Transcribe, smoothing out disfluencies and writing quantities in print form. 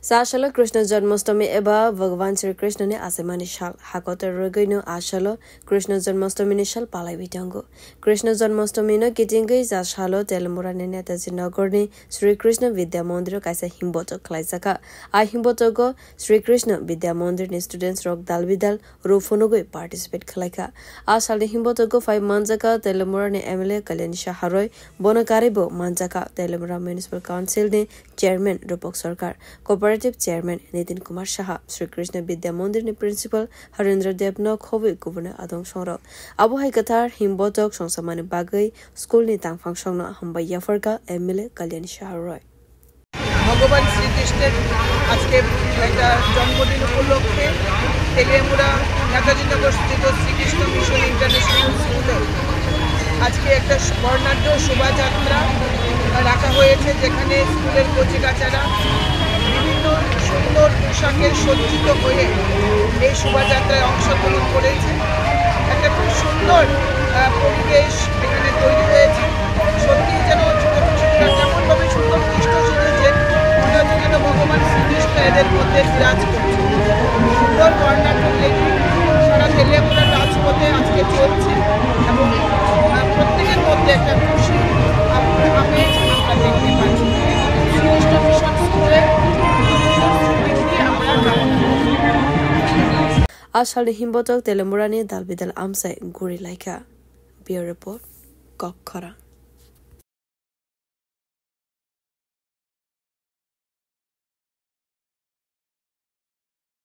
साशाला कृष्ण जन्माष्टमी एबा भगवान श्री कृष्ण ने आसेमानी साल हाकत रगैनो आशालो कृष्ण जन्माष्टमी ने साल पालाई बिटांगो कृष्ण जन्माष्टमी न किटिंगै जाशालो तेलमुरा ने नेताजी नगर ने श्री कृष्ण विद्या मंदिर काइसा हिम्बोटो खलाइसाका आ हिम्बोटोको श्री कृष्ण विद्या मंदिर ने स्टूडेंट्स रक दालबिदाल रोफोनोगै पार्टिसिपेट खलाइका आ साल हिम्बोटोको 5 मानजाका तेलमुरा ने एमएलए कल्याण शाहरय बनकारिबो मानजाका तेलमुरा म्युनिसिपल काउन्सिल ने चेयरमैन रूपक सरकार कोऑपरेटिव चेयरमैन नितिन कुमार शाह श्री कृष्ण विद्या मंदिर ने प्रिंसिपल हरेंद्र देव न खबे गुबुन आदम सर आबहाय कथार हिमबोटक संसामानि बागै स्कूल नि तांफां संना हम्बाय याफरका एमएलए कल्याण शाह रय भगवान श्रीकृष्णের আজকে একটা জন্মদিন উপলক্ষে তেলিয়ামুড়া নেতাজি নগর স্থিত শ্রীকৃষ্ণ মিশন ইন্টারন্যাশনাল স্কুলে আজকে একটা বর্ণাঢ্য শোভাযাত্রা রাখা হয়েছে যেখানে স্কুলের কচিকাচারা বিভিন্ন সুন্দর পোশাকে সজ্জিত হয়ে এই শোভাযাত্রায় অংশগ্রহণ করেছে একটা খুব সুন্দর পরিবেশ এখানে তৈরি হয়েছে সত্যি যেন যেমনভাবে সুন্দর কৃষ্ণ সেজেছে মনে হচ্ছে যেন ভগবান শ্রীকৃষ্ণ এদের মধ্যে বিরাজ করছে সুন্দর বর্ণাঢ্য লেডি সারা তেলিয়ামুড়ার রাজপথে আজকে চলছে এবং প্রত্যেকের মধ্যে একটা খুশি আমেজ আমরা দেখতে পাচ্ছি শ্রীকৃষ্ণ মিশন স্কুলে आशाल हिम्बोटक तेलमुरानि दालबिदाल आमसाय गुरि लाइका बियर रिपोर्ट कक खरा